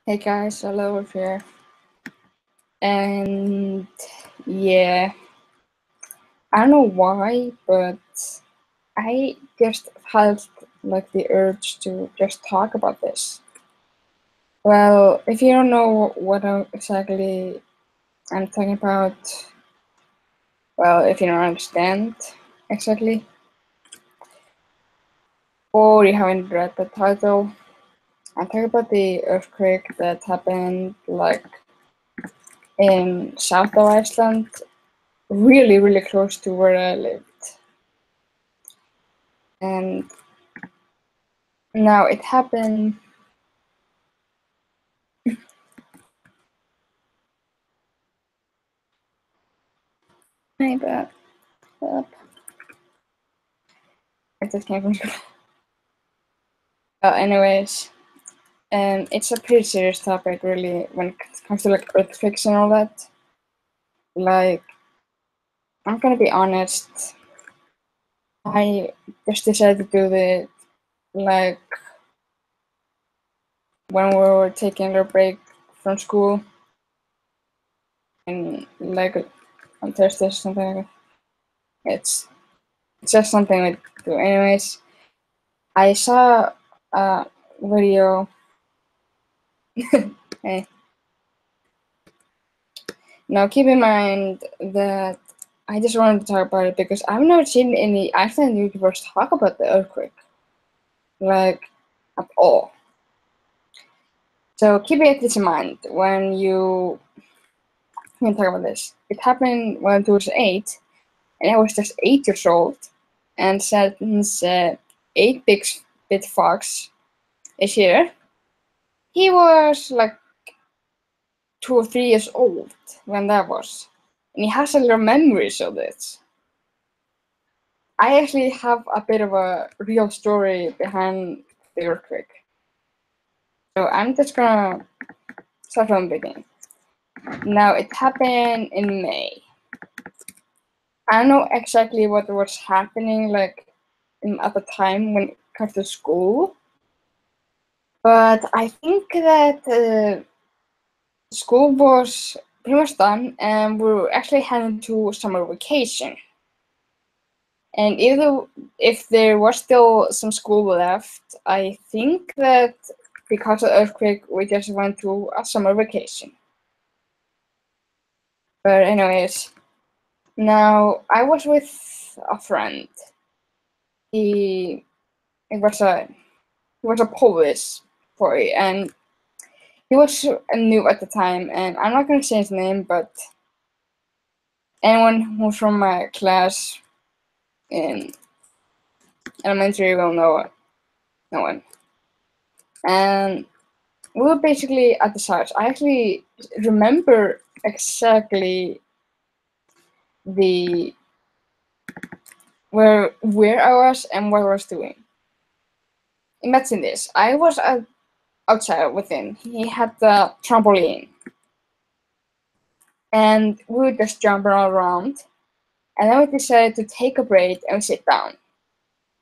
Hey guys, hello here. And yeah, I don't know why, but I just felt like the urge to just talk about this. Well, if you don't know what exactly I'm talking about, well, if you don't understand exactly, or you haven't read the title, I'm talking about the earthquake that happened like in south of Iceland, really, really close to where I live. And now it happened. My bad. Up. I just came from school. Anyways, it's a pretty serious topic, really, when it comes to like earthquakes and all that. Like, I'm gonna be honest. I just decided to do it like when we were taking a break from school, and like on Thursdays or something like that. It's just something we do. Anyways, I saw a video. Hey. Now keep in mind that I just wanted to talk about it because I've never seen any Iceland YouTubers talk about the earthquake, like at all. So keep this in mind when you talk about this. It happened when I was 8, and I was just 8 years old, and since 8-bit Fox is here, he was like 2 or 3 years old when that was, and he has a lot of memories of this. I actually have a bit of a real story behind the earthquake. So I'm just gonna start from the beginning. Now, it happened in May. I don't know exactly what was happening like at the time when it comes to school, but I think that school was pretty much done and we were actually heading to summer vacation. And if there was still some school left, I think that because of the earthquake, we just went to a summer vacation. But anyways, now I was with a friend. He was a Polish boy, and he was new at the time. And I'm not gonna say his name, but anyone who's from my class in elementary will know him. And we were basically at the house. I actually remember exactly where I was and what I was doing. Imagine this. I was outside with him. He had the trampoline. And we were just jumping around. And then we decided to take a break and sit down.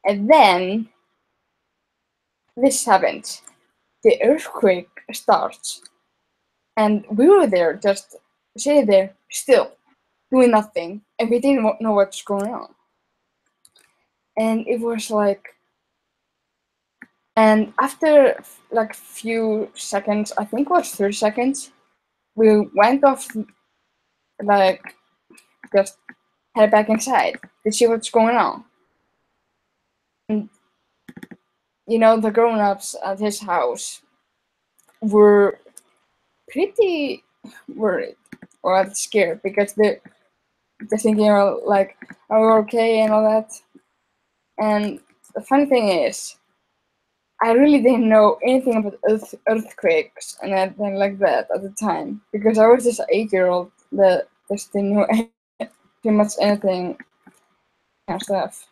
And then this happened. The earthquake starts. And we were there, just sitting there, still, doing nothing. And we didn't know what's going on. And it was like, and after like few seconds, I think it was 30 seconds, we went off, like, just head back inside to see what's going on. And, the grown-ups at his house were pretty worried or scared because they're thinking, like, are we okay and all that. And the funny thing is, I really didn't know anything about earthquakes and anything like that at the time because I was just an 8-year-old that just didn't know pretty much anything kind of stuff.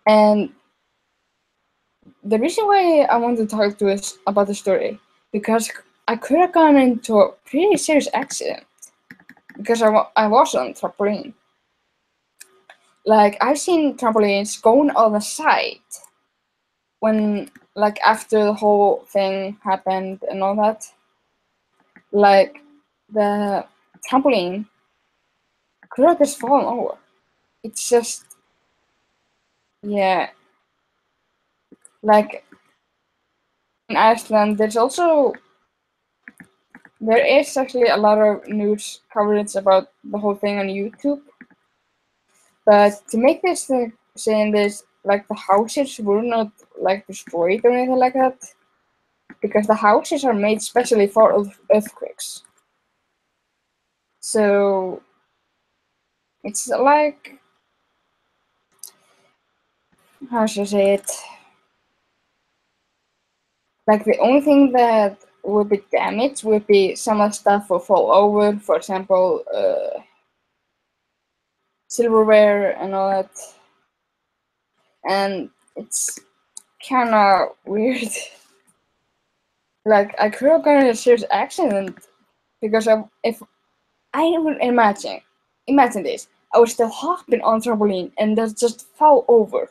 And the reason why I wanted to talk to us about the story because I could have gone into a pretty serious accident because I was on trampoline. Like, I've seen trampolines going on the side when like after the whole thing happened and all that, like the trampoline could have just fallen over. It's just, yeah, like in Iceland, there is actually a lot of news coverage about the whole thing on YouTube. But to make this thing, saying this, like the houses were not like destroyed or anything like that, because the houses are made specially for earthquakes. So it's like, how should I say it? Like the only thing that would be damaged would be some of the stuff will fall over. For example, silverware and all that. And it's kind of weird. Like I could have gotten a serious accident because if I would imagine this, I was still hopping on trampoline and that just fell over.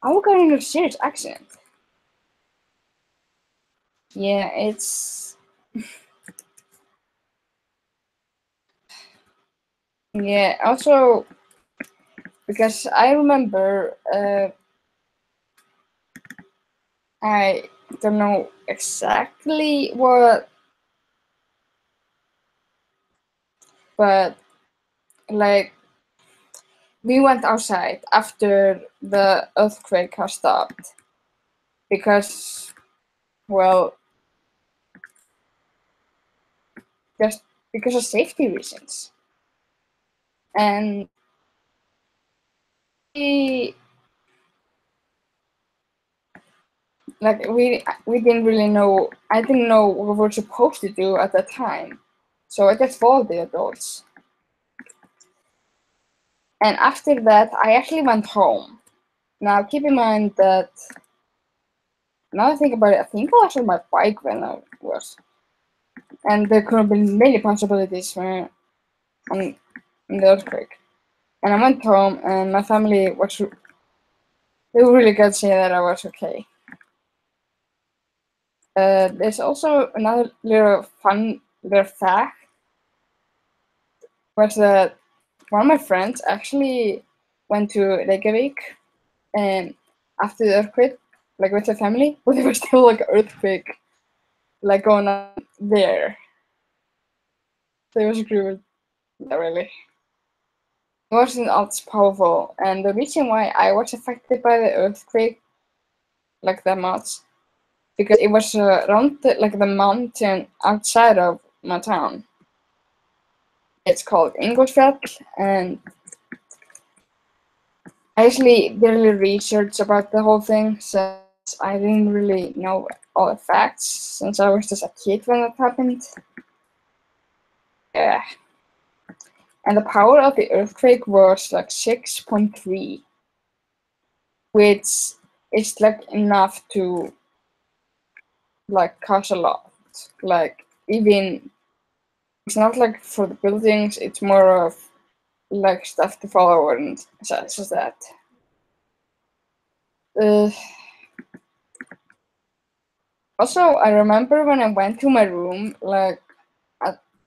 I would get in a serious accident. Yeah, it's yeah. Also, because I remember, I don't know exactly what, but like we went outside after the earthquake has stopped because, well, just because of safety reasons. And we, like we didn't really know. I didn't know what we were supposed to do at that time, so I just followed the adults. And after that, I actually went home. Now, keep in mind that now I think about it, I think I was on my bike when I was, and there could have been many possibilities when on in the earthquake. And I went home, and my family was they were really good to say that I was okay. There's also another little fun little fact was that one of my friends actually went to Reykjavik and after the earthquake, like with the family, but there was still like an earthquake like going on there. So it was agree with that really. It wasn't as powerful, and the reason why I was affected by the earthquake like that much because it was around like the mountain outside of my town. It's called Ingolfjall, and I actually did a little research about the whole thing since I didn't really know all the facts since I was just a kid when that happened. Yeah. And the power of the earthquake was like 6.3, which is like enough to like cause a lot. Like even it's not like for the buildings, it's more of like stuff to fall over and such as that. Uh, Also, I remember when I went to my room, like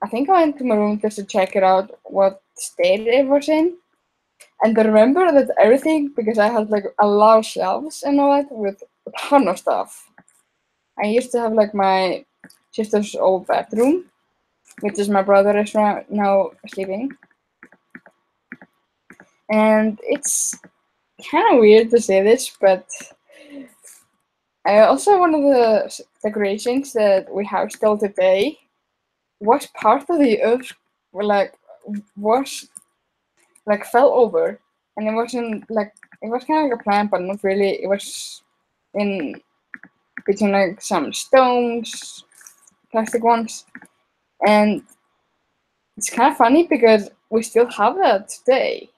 I think I went to my room just to check it out what state it was in. And I remember that everything, because I had like a lot of shelves and all that with a ton of stuff. I used to have like my sister's old bedroom, which is my brother is now sleeping. And it's kind of weird to say this, but I also one of the decorations that we have still today was part of the earth, like was like fell over, and it wasn't like it was kind of like a plant, but not really. It was in between like some stones, plastic ones, and it's kind of funny because we still have that today.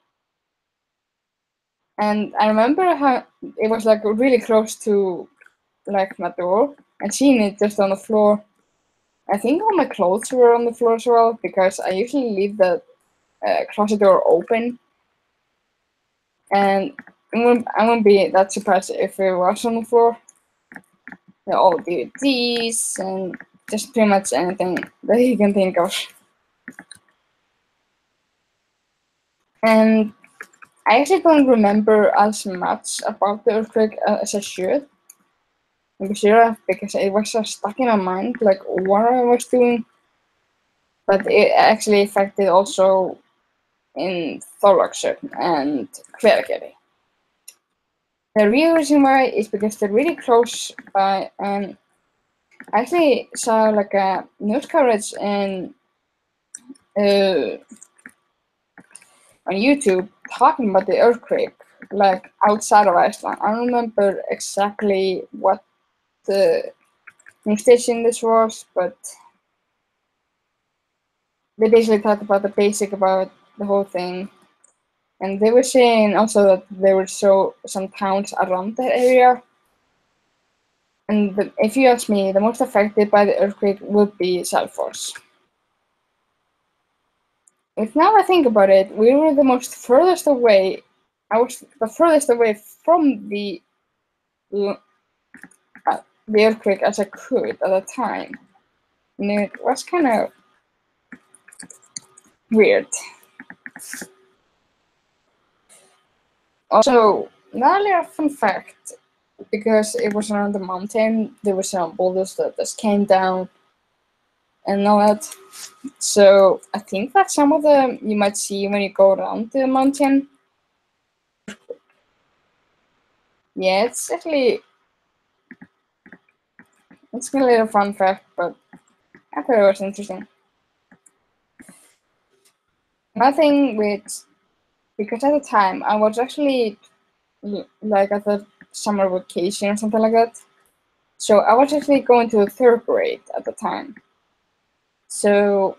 And I remember how it was like really close to like my door, and seeing it just on the floor. I think all my clothes were on the floor as well because I usually leave the closet door open. And I wouldn't be that surprised if it was on the floor. All DVDs and just pretty much anything that you can think of. And I actually don't remember as much about the earthquake as I should. Because it was so stuck in my mind, like what I was doing. But it actually affected also in Thorlaksson and Hveragerði. The real reason why is because they're really close by, and I actually saw like a news coverage in on YouTube talking about the earthquake, like outside of Iceland. I don't remember exactly what the news station this was, but they basically talked about the basic about the whole thing. And they were saying also that there were some towns around that area. And if you ask me, the most affected by the earthquake would be Selfoss. If now I think about it, we were the most furthest away. I was the furthest away from the earthquake as I could at the time. And it was kind of weird. Also, not a fun fact, because it was around the mountain, there were some boulders that just came down and all that. So I think that some of them you might see when you go around the mountain. Yeah, it's actually a little fun fact, but I thought it was interesting. Nothing with, because at the time I was actually like at the summer vacation or something like that. So I was actually going to the third grade at the time. So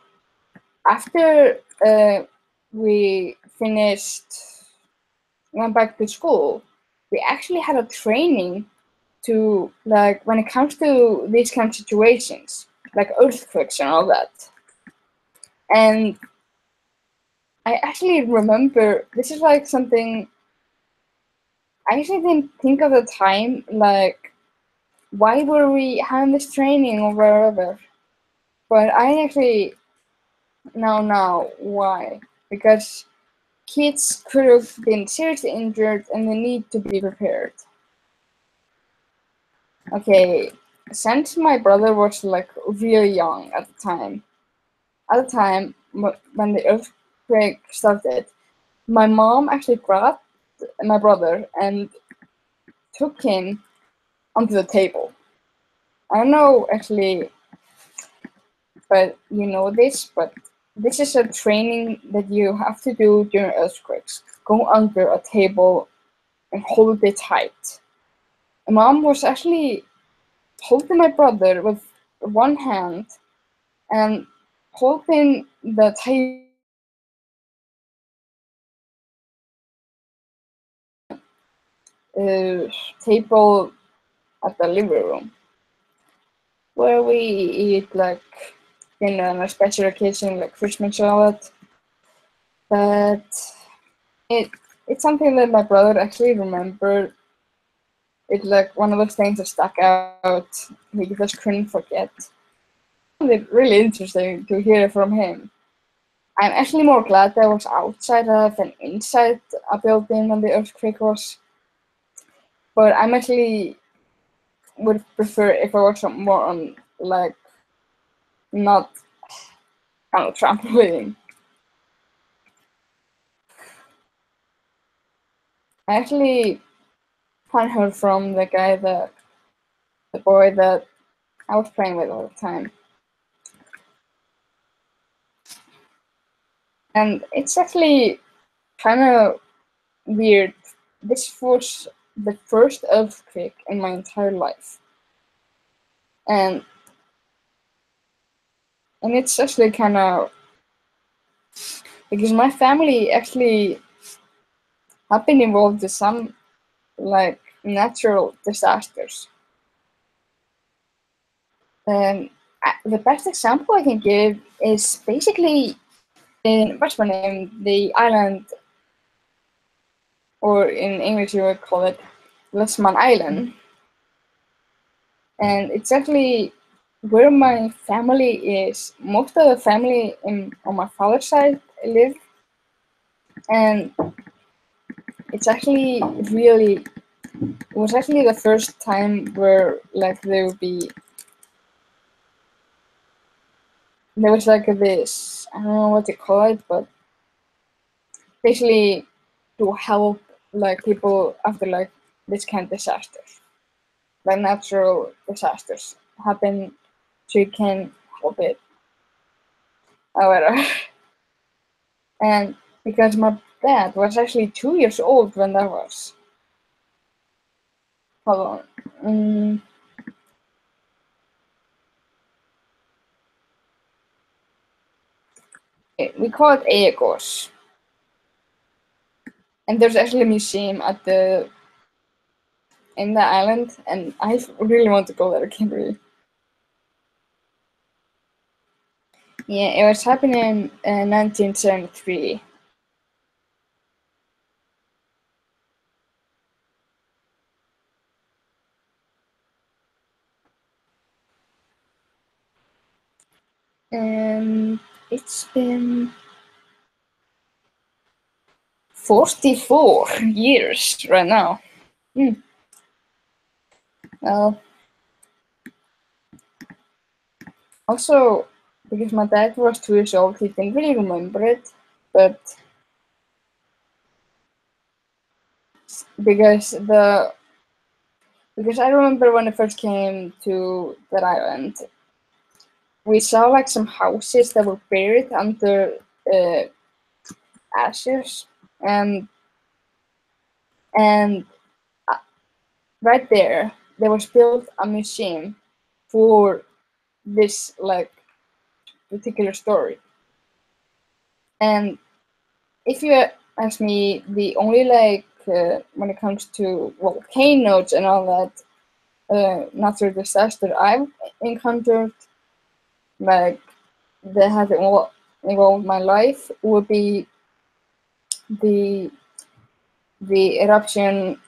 after we finished, went back to school, we actually had a training to, like, when it comes to these kind of situations, like earthquakes and all that. And I actually remember, this is like something I actually didn't think of the time, like, why were we having this training or wherever? But I actually now why. Because kids could have been seriously injured and they need to be prepared. Okay, since my brother was like really young at the time, when the earthquake started, my mom actually grabbed my brother and took him onto the table. I don't know actually, but you know this, but this is a training that you have to do during earthquakes. Go under a table and hold it tight. My mom was actually holding my brother with one hand and holding the table at the living room where we eat like in a special occasion like Christmas and all that. But it's something that my brother actually remembered. It's like one of those things that stuck out. He just couldn't forget. It's really interesting to hear it from him. I'm actually more glad that I was outside than inside a building when the earthquake was. But I'm actually would prefer if I was more on like not on a trampoline. I actually heard from the guy the boy that I was playing with all the time. And it's actually kind of weird. This was the first earthquake in my entire life. And it's actually kind of because my family actually have been involved in some like natural disasters. And the best example I can give is basically in what's my name, the island or in English you would call it Lesman Island. And it's actually where my family is. Most of the family on my father's side live, and it's actually really. It was actually the first time where like there was like this, I don't know what to call it, but basically to help like people after like this kind of disasters, like natural disasters happen, so you can help it, however. And because my dad was actually 2 years old when that was. Hold on. We call it Eegos. And there's actually a museum in the island, and I really want to go there. I can't really. Yeah, it was happening in 1973. And it's been 44 years right now. Well, also, because my dad was 2 years old, he didn't really remember it, but because I remember when I first came to that island, we saw like some houses that were buried under uh, ashes, and uh, right there was built a museum for this like particular story. And if you ask me, the only like when it comes to volcanoes and all that natural disaster I've encountered, like that have involved my life, would be the eruption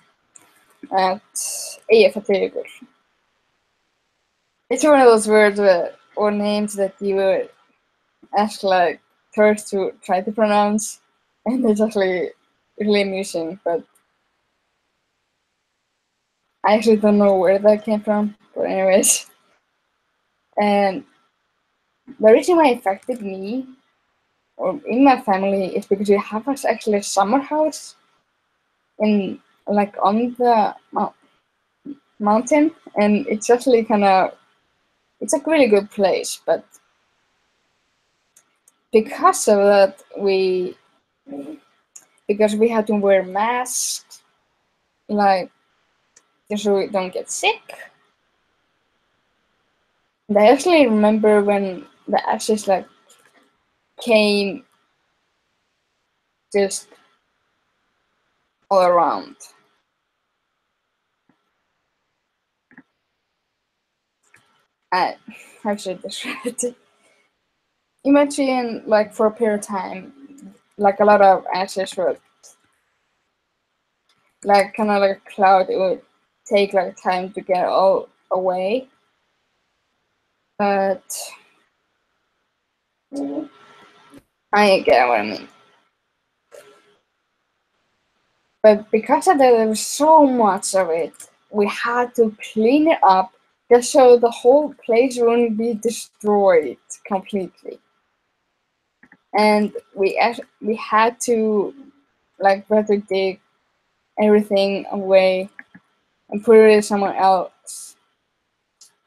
at Eyjafjallajökull. It's one of those words or names that you would ask like tourists to try to pronounce, and it's actually really amusing. But I actually don't know where that came from. But anyways, and the reason why it affected me or in my family is because we have actually a summer house in like on the mountain, and it's actually it's a really good place. But because of that, because we had to wear masks, like just so we don't get sick. And I actually remember when the ashes like came just all around. How should I describe it? Imagine like for a period of time, like a lot of ashes were like kind of like a cloud. It would take like time to get all away, but I get what I mean. But because of that, there was so much of it, we had to clean it up just so the whole place wouldn't be destroyed completely. And we had to like better dig everything away and put it somewhere else.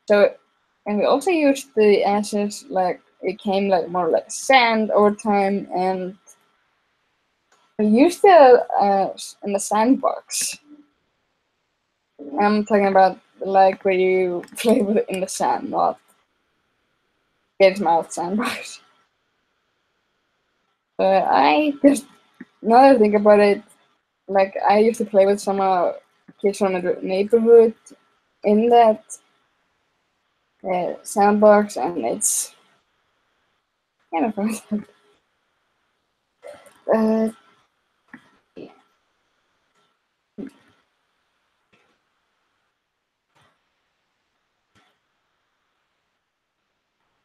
So, and we also used the ashes like it came like more like sand over time, and we used it in the sandbox. I'm talking about like where you play with it in the sand, not get mouth sandbox. But I just now that I think about it, like I used to play with some kids from the neighborhood in that sandbox, and it's kind of fun. uh, yeah.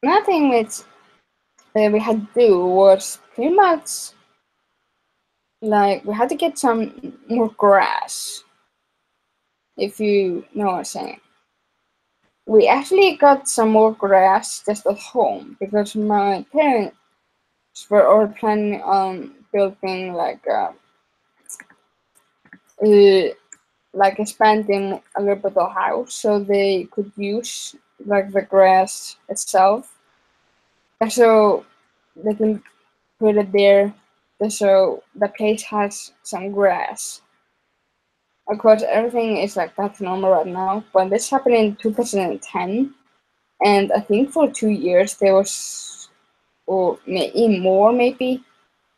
Nothing which we had to do was pretty much like we had to get some more grass, if you know what I'm saying. We actually got some more grass just at home because my parents were all planning on building like expanding a little bit of house so they could use like the grass itself. And so they can put it there just so the place has some grass. Of course, everything is like that's normal right now, but this happened in 2010, and I think for 2 years there was, or maybe more, maybe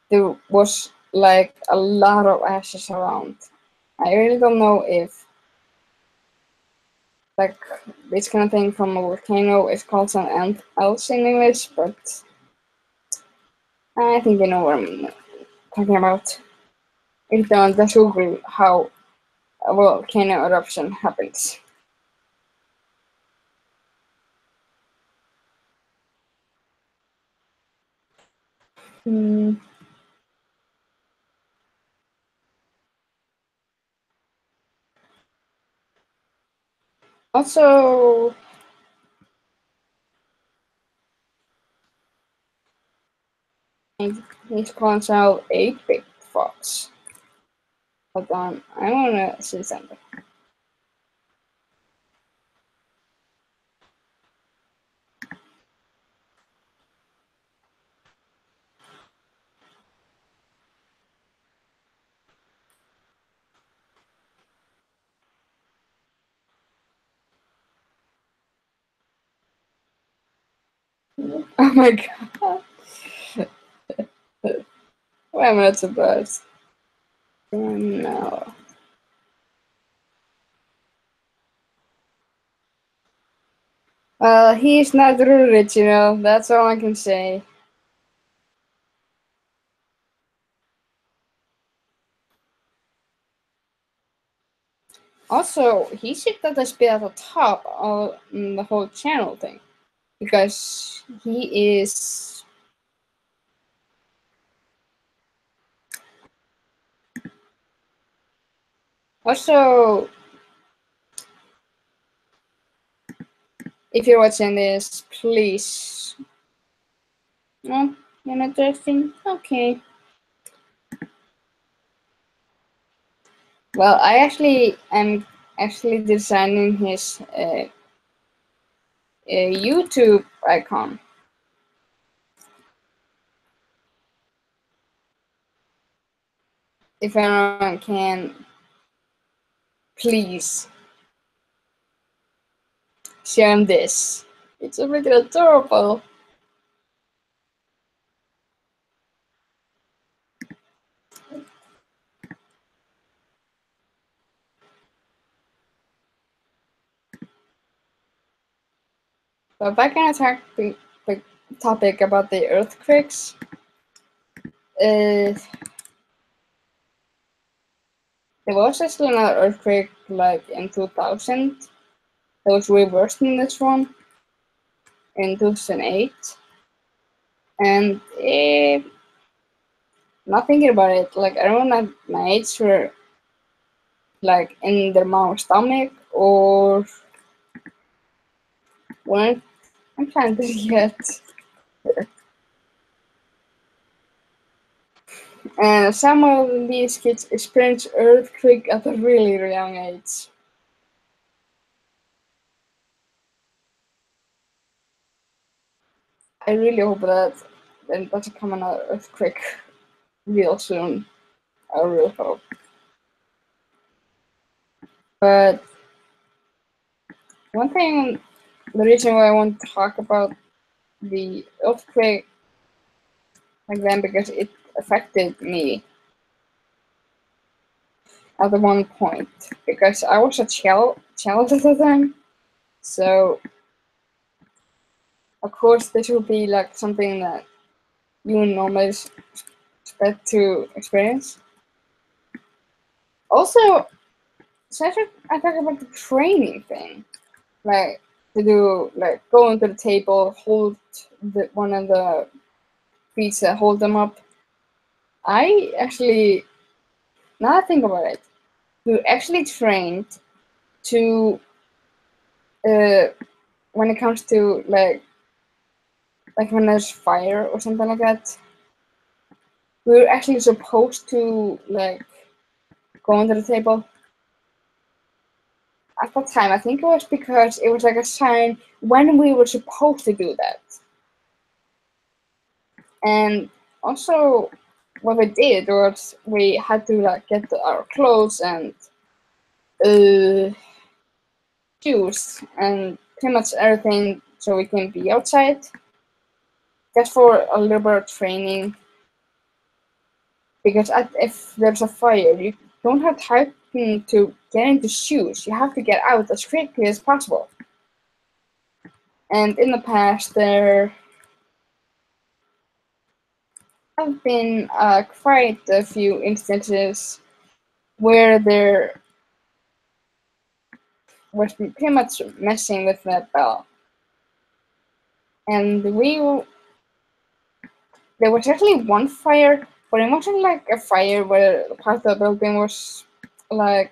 there was like a lot of ashes around. I really don't know if like this kind of thing from a volcano is called something else in English, but I think you know what I'm talking about. If you don't, just Google how a volcano eruption happens. Hmm. Also, he's calling out 8-bit fox. Hold on, I wanna see something. Oh my god. Why am I not surprised? No. Well, he's not original, that's all I can say. Also, he should let us be at the top of the whole channel thing. Because he is. Also, if you're watching this, please. No, you're not interesting? Okay. Well, I actually am actually designing his YouTube icon. If anyone can, please share him this. It's a really adorable. But back on the topic about the earthquakes. There was actually another earthquake like in 2000. That was way worse than this one in 2008. And not thinking about it, like everyone at my age were like in their mom's stomach or weren't. I'm trying to get. And some of these kids experience earthquake at a really young age. I really hope that there doesn't come another earthquake real soon. I really hope. But one thing, the reason why I want to talk about the earthquake like then because it affected me at one point because I was a child at the time. So of course this will be like something that you normally expect to experience. Also, so I talk about the training thing. Like to do like go into the table, hold one of the pizza, hold them up. I actually, now I think about it, we actually trained to when it comes to like when there's fire or something like that. We were actually supposed to like go under the table. At that time, I think it was because it was like a sign when we were supposed to do that. And also, what we did was we had to like get our clothes and shoes and pretty much everything so we can be outside. Just for a little bit of training. Because if there's a fire, you don't have time to get into shoes. You have to get out as quickly as possible. And in the past, there have been quite a few instances where there was pretty much messing with that bell. And there was actually one fire, but it wasn't like a fire where part of the building was like,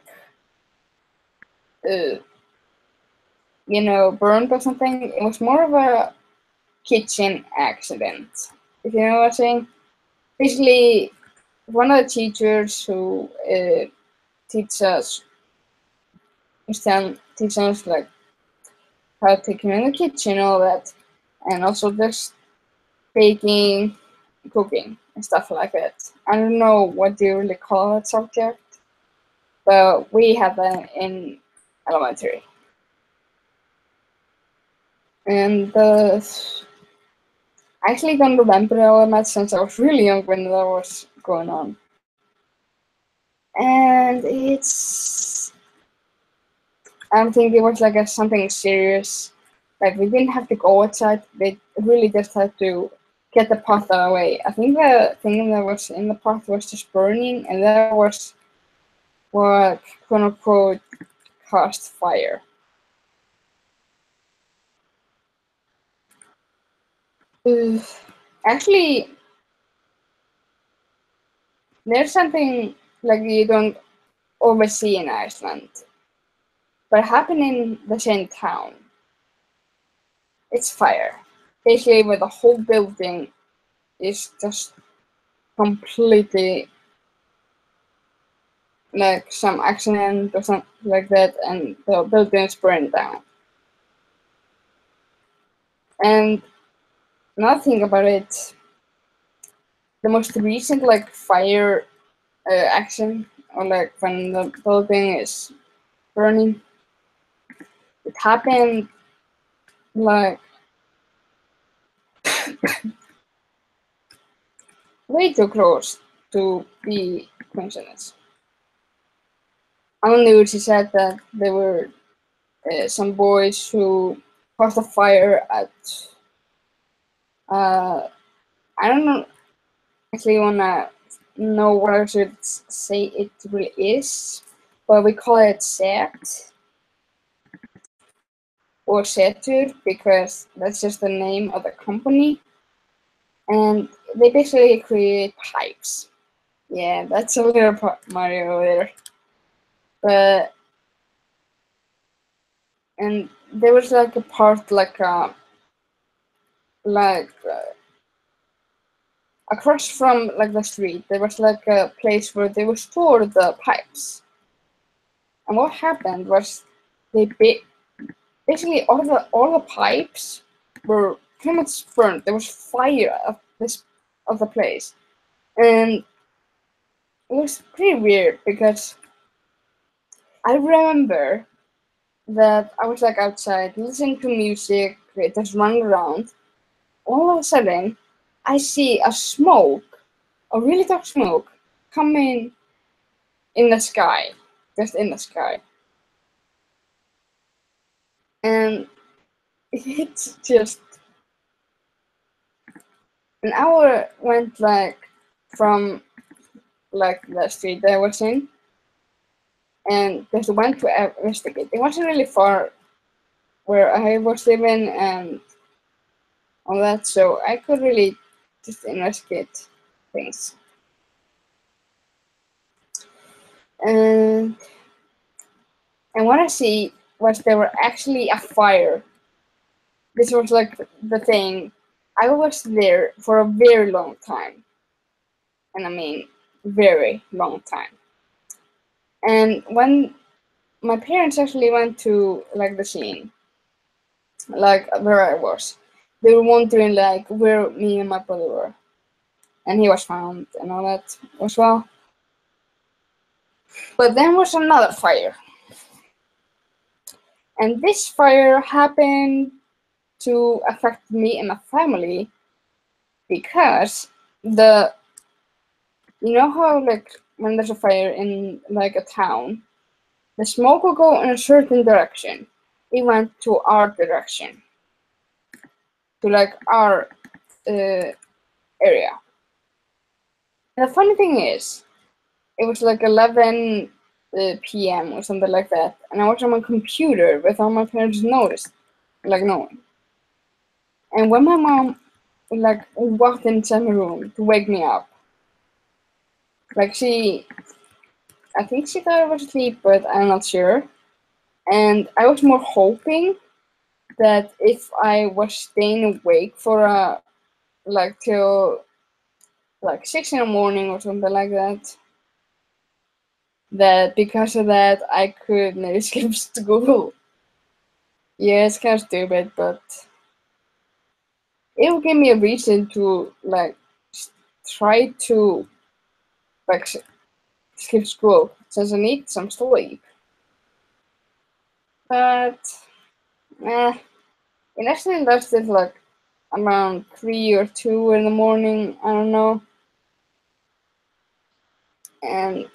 burned or something. It was more of a kitchen accident, if you know what I'm saying. Basically, one of the teachers who teach us like how to clean in the kitchen and all that, and also just baking, cooking, and stuff like that. I don't know what you really call that subject, but we had that in elementary. And I actually don't remember all of that since I was really young when that was going on. And I don't think it was like something serious. Like we didn't have to go outside. We really just had to get the pot away. I think the thing that was in the pot was just burning, and that was what quote unquote caused fire. Actually, there's something like you don't always see in Iceland, but happened in the same town. It's fire. Basically, where the whole building is just completely like some accident or something like that, and the building is burned down. And another thing about it, the most recent like fire action, or like when the building is burning, it happened like way too close to be coincidence. On the news, he said that there were some boys who caused a fire at I don't know actually wanna know what I should say it really is, but we call it set or setur because that's just the name of the company, and they basically create pipes. Yeah, that's a little Mario there, but and there was like a part like across from like the street, there was like a place where they would store the pipes. And what happened was they basically all the pipes were pretty much burned. There was fire of the place, and it was pretty weird because I remember that I was like outside listening to music, just running around. All of a sudden, I see a really dark smoke, coming in the sky, just in the sky. And it's just an hour went like from like the street that I was in, and just went to investigate. It wasn't really far where I was living and all that, so I could really just investigate things. And what I see was there were actually a fire. This was like the thing. I was there for a very long time. And I mean, very long time. And when my parents actually went to like the scene, like where I was, they were wondering like where me and my brother were. And he was found and all that as well. But then was another fire. And this fire happened to affect me and my family because you know how like when there's a fire in like a town, the smoke will go in a certain direction. It went to our direction, to like our area. And the funny thing is, it was like 11 p.m. or something like that, and I was on my computer without my parents noticed, like knowing. And when my mom like walked inside my room to wake me up, like I think she thought I was asleep, but I'm not sure. And I was more hoping that if I was staying awake for like till like 6 in the morning or something like that, that because of that I could maybe skip school. Yeah, it's kind of stupid, but it will give me a reason to like try to like skip school since I need some sleep. But it actually lasted like around 3 or 2 in the morning. I don't know. And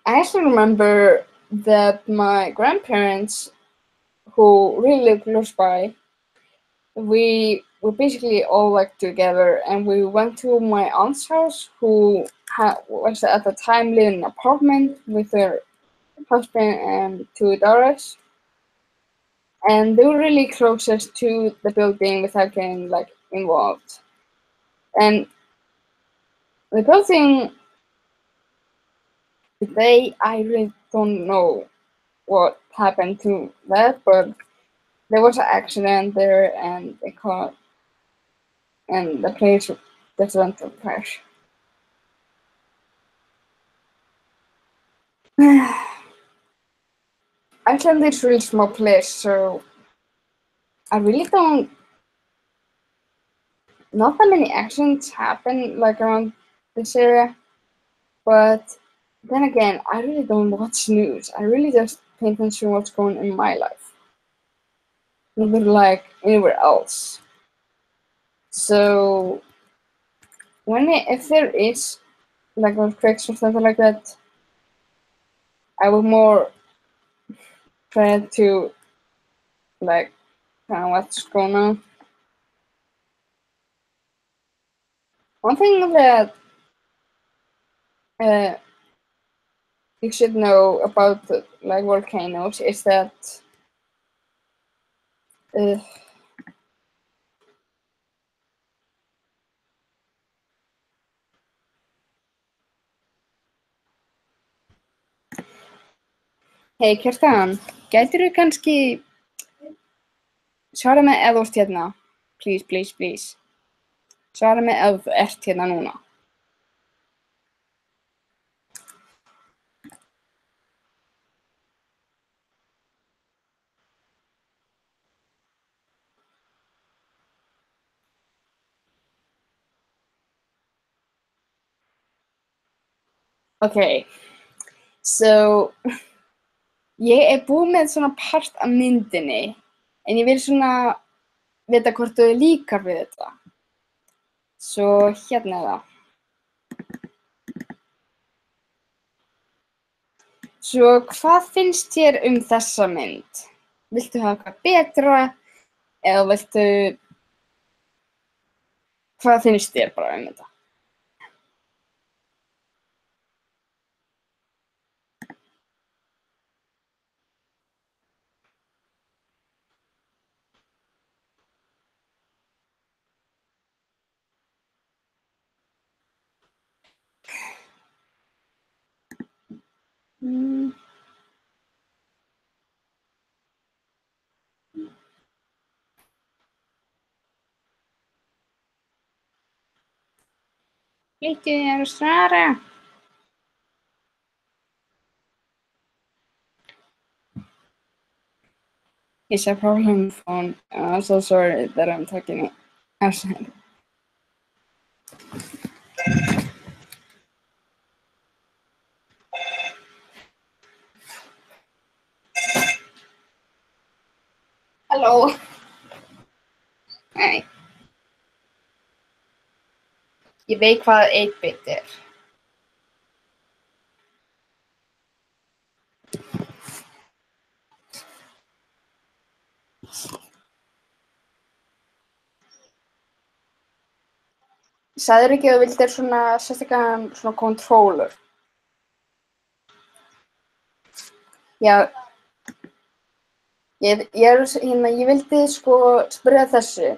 I actually remember that my grandparents, who really lived close by, we were basically all like together, and we went to my aunt's house, who was at the time living in an apartment with her husband and 2 daughters, and they were really closest to the building without getting like involved. And the building today, I really don't know what happened to that, but there was an accident there, and they caught, and the place just went to crash. Iceland is a really small place, so I really don't. Not that many accidents happen like around this area, but then again, I really don't watch news. I really just pay attention to what's going on in my life, not like anywhere else. So if there is like earthquakes or something like that, I would more try to like kind of what's going on. One thing that uh, you should know about like volcanoes is that uh, hey Kjartan, gætirðu kannski svara mig ef þú ert hérna? Please, please, please. Svara mig ef þú ert hérna núna. Okay, so ég er búin með svona part af myndinni, en ég vil svona vita hvort þú líkar við þetta. Svo hérna er það. Svo hvað finnst þér þessa mynd? Viltu hafa eitthvað betra eða viltu... Hvað finnst þér bara þetta? Mm. Flýttu þér að svara. It's a problem phone. I'm so sorry that I'm talking outside. Halló. Nei. Ég veit hvað 8-bit er. Sagðirðu ekki að þú vildir svona sérstakann svona controller? Já, ég vildi sko spyrja þessu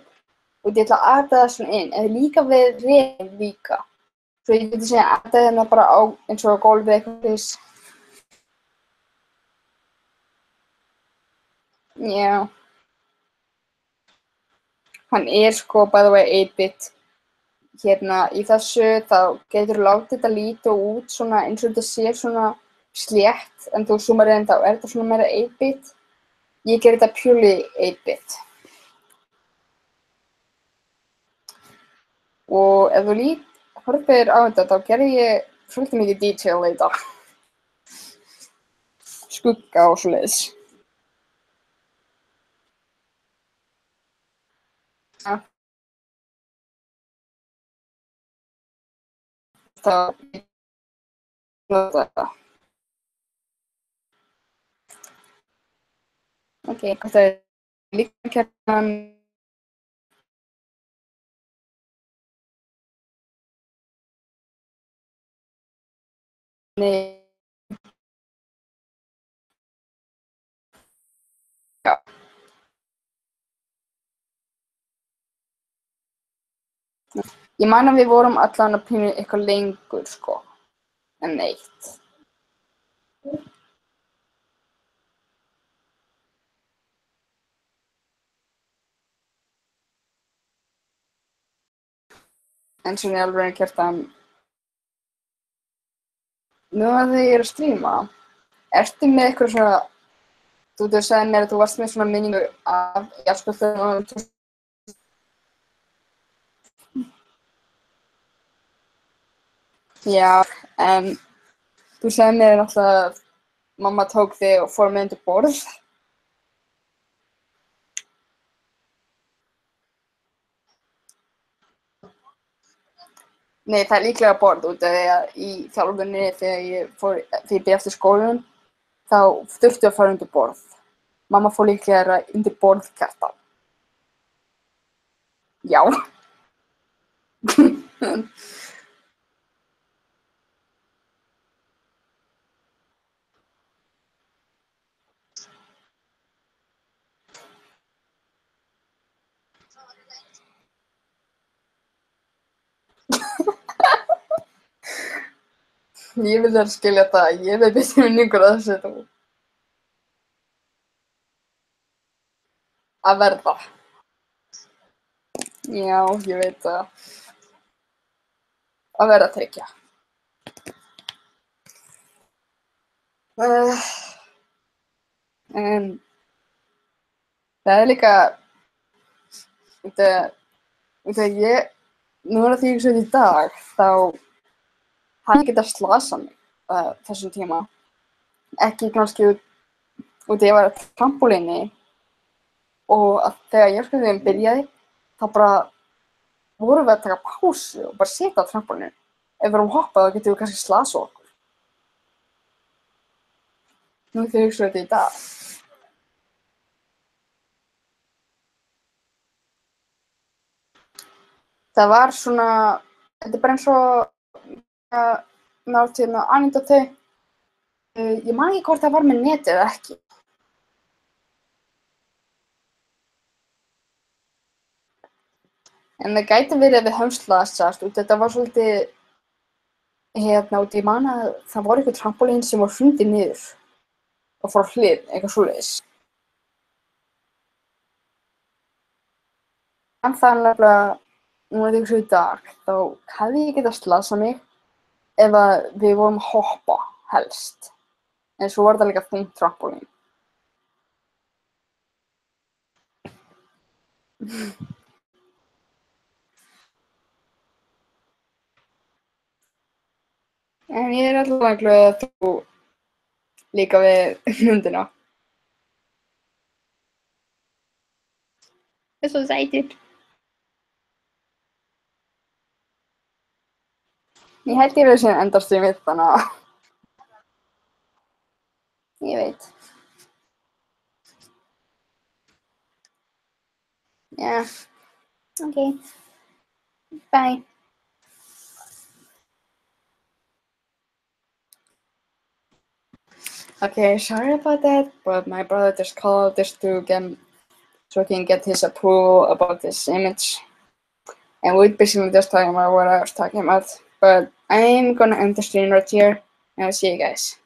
og ég ætla að aðta það svona inn, en líka við reyðum líka. Svo ég geti segja aðta hérna bara á eins og á gólfið eitthvað þess. Já. Hann er sko by the way 8-bit. Hérna í þessu þá getur þú látið þetta líta út svona eins og þetta sé svona slétt, en þú zoomar inn þá er þetta svona meira 8-bit. Ég ger þetta purely 8-bit. Og ef þú horfir á þetta þá gerði ég svolítið mikið detail í þetta. Skugga og svoleiðis. Ja. Þetta. Ok, þetta er líka kertan. Nei. Já. Ég man að við vorum allan að pínu eitthvað lengur sko, en eitt. En svona í alveg kertan. Nú að þegar ég er að stríma, ertu með eitthvað svona, þú sagði mér að þú varst með svona minningu af jarðskjálftum. Já, en þú sagði mér náttúrulega að mamma tók þig og fór með undir borð. Nei, það er líklega borð út af því að í þjálfunni þegar ég beið eftir skólanum, þá þurfti að fara undir borð. Mamma fór líklega undir borð kertan. Já. Ég vil þér skilja það, ég veit betri minningur að þessu þú. Að verða. Já, ég veit það. Að verða að tryggja. En það er líka, þegar ég, nú er það því ég svo í dag, þá hann getað slasað mig þessum tíma. Ekki kannski út ég var á trampólíni og þegar jarðskjálftinn byrjaði, þá bara vorum við að taka pásu og bara sitja á trampólínu. Ef við erum hoppað þá getum við kannski slasað okkur. Nú þegar ég hugsa þetta í dag. Það var svona, þetta er bara eins og náttúrulega annað þau. Ég man ekki hvort það var með netið eða ekki. En það gæti verið að við höfum slasast út. Þetta var svolítið Og ég man að það voru eitthvað trampolín sem voru hrundið niður og fór á hlið, eitthvað svoleiðis. En það er nefnilega, núna þegar ég hugsa í dag, þá hefði ég getað slasað mig ef að við vorum að hoppa helst. En svo var það líka þungt trampolín. En ég er allavega glöð að þú líka við myndina. Það er svo sætur. Ég held ég verið síðan endast í mitt, þannig að ég veit. Yeah. Okay. Bye. Okay, sorry about that, but my brother just called just to get so he can get his approval about this image. And we're basically just talking about what I was talking about. But I'm gonna end the stream right here, and I'll see you guys.